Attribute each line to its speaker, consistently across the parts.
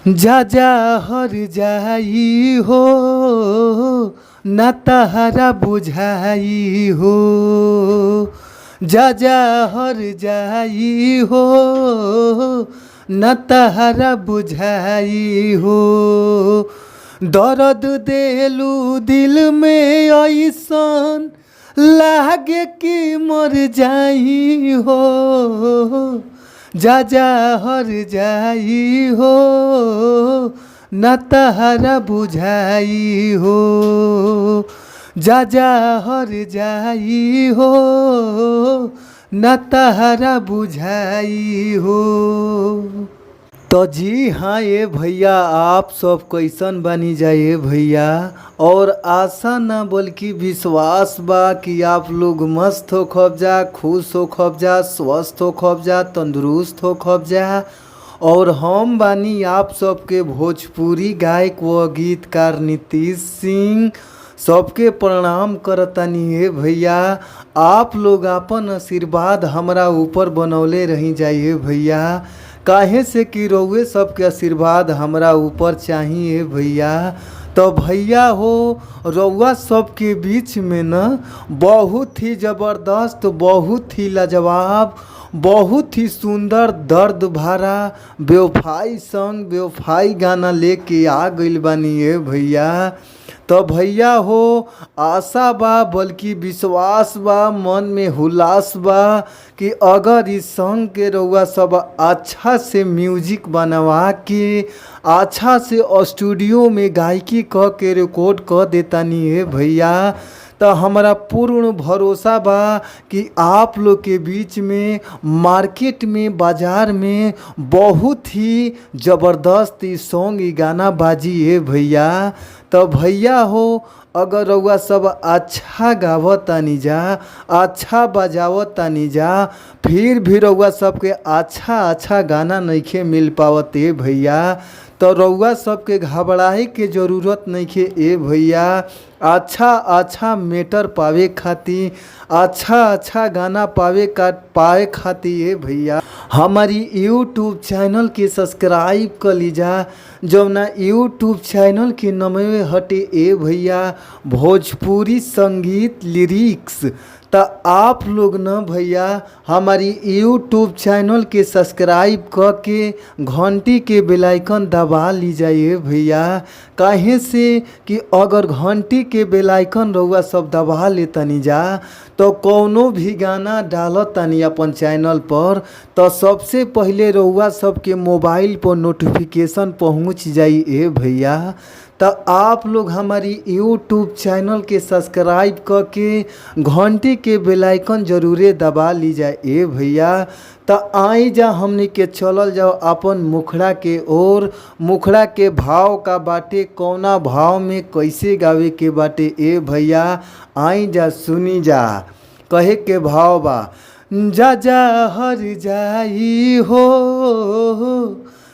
Speaker 1: जा जा हर जाई हो ना तहरा बुझाई हो। जा जा हर जाई हो ना तहरा बुझाई हो। दर्द देलू दिल में ऐसन लागे कि मर जाई हो। जा जा हर जाई हो ना तहरा बुझाई हो। जा जा हर जाई हो ना तहरा बुझाई हो। तो जी हाँ ये भैया, आप सब कैसन बनी जाए भैया। और आशा ना बल्कि विश्वास बा कि आप लोग मस्त हो खबजा, खुश हो खबजा, स्वस्थ हो खबजा, तंदुरुस्त हो खबजा। और हम बानी आप सबके भोजपुरी गायक व गीतकार नीतीश सिंह। सबके प्रणाम करतानी है भैया। आप लोग अपन आशीर्वाद हमरा ऊपर बनौले रही जाइए भैया। काहे से कि रउए सबके आशीर्वाद हमरा ऊपर चाहिए भैया। तो भैया हो, रउआ सबके बीच में न बहुत ही ज़बरदस्त, बहुत ही लाजवाब, बहुत ही सुंदर, दर्द भरा बेवफाई सॉन्ग, बेवफाई गाना लेके आ गइल बानी है भैया। तो भैया हो, आशा बा बल्कि विश्वास बा, मन में हुलास बा कि अगर इस सॉन्ग के रउआ सब अच्छा से म्यूजिक बनवा के अच्छा से स्टूडियो में गायकी क के रिकॉर्ड क देतानी है भैया। तो हमारा पूर्ण भरोसा बा कि आप लोग के बीच में मार्केट में बाज़ार में बहुत ही ज़बरदस्त सॉन्ग गाना बाजी है भैया। तो भैया हो, अगर रउआ सब अच्छा गावतानी जा, अच्छा बजावतानी जा, फिर भी रउआ सबके अच्छा गाना नइखे मिल पावते भैया। तो रउआ सबके घबराए के ज़रूरत नइखे ए भैया। अच्छा मैटर पावे खातिर, अच्छा गाना पावे खातिर ए भैया हमारी यूट्यूब चैनल के सब्सक्राइब कर लीजा। जो ना यूट्यूब चैनल के नमवे हटे ए भैया भोजपुरी संगीत लिरिक्स। तो आप लोग न भैया हमारी यूट्यूब चैनल के सब्सक्राइब करके घंटी के बेल आइकन दबा ली जाइए भैया। काहे से कि अगर घंटी के बेल आइकन रउआ सब दबा लेतनी जा तो कौनो भी गाना डालतनी अपन चैनल पर तो सबसे पहले रउआ सबके मोबाइल पर नोटिफिकेशन पहुँच जाई ए भैया। तो आप लोग हमारी यूट्यूब चैनल के सब्सक्राइब करके घंटी के बेल आइकन जरूरे दबा ली जाए ए भैया। तो आई जा हमनी के चलल जाओ अपन मुखड़ा के ओर। मुखड़ा के भाव का बाटे, कौना भाव में कैसे गावे के बाटे ए भैया। आई जा सुनी जा। कहे के भाव बा, जा जा हर जाई हो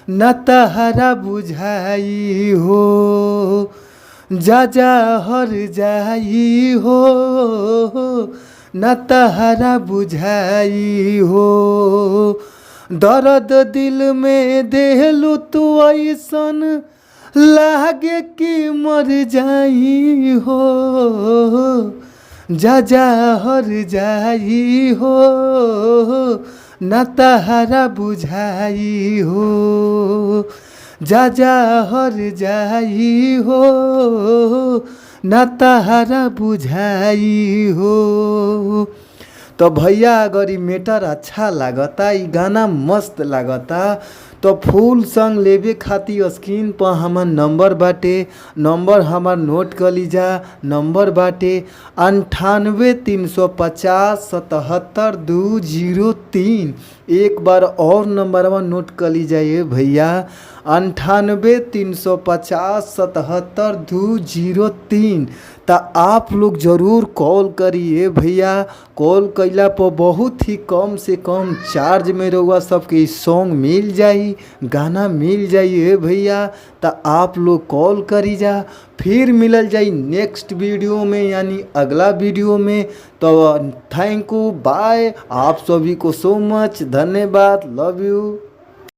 Speaker 1: ना तहरा बुझाई हो। जा जा हर जाई हो ना तहरा बुझाई हो। दर्द दिल में देलू तू ऐसन लागे कि मर जाई हो। जा जा हर जाई हो ना तहरा बुझाई हो। जा जा हर जाई हो ना तहरा बुझाई हो। तो भैया अगर ये मैटर अच्छा लागता, ये गाना मस्त लागता, तो फुल सॉन्ग लेवे खातिर स्क्रीन पर हमार नंबर बाटे, नंबर हमार नोट कर लीजा। नंबर बाटे 98 350 77 203। एक बार और नंबरवा नोट कर लीजिए भैया, 98 350 77 203। तो आप लोग ज़रूर कॉल करिए भैया। कॉल कैला पर बहुत ही कम से कम चार्ज में रहुआ सबके सॉन्ग मिल जाई, गाना मिल जाइए भैया। तो आप लोग कॉल करी जा, फिर मिलल जाई नेक्स्ट वीडियो में, यानी अगला वीडियो में। तो थैंक यू, बाय। आप सभी को सो मच, धन्यवाद, लव यू।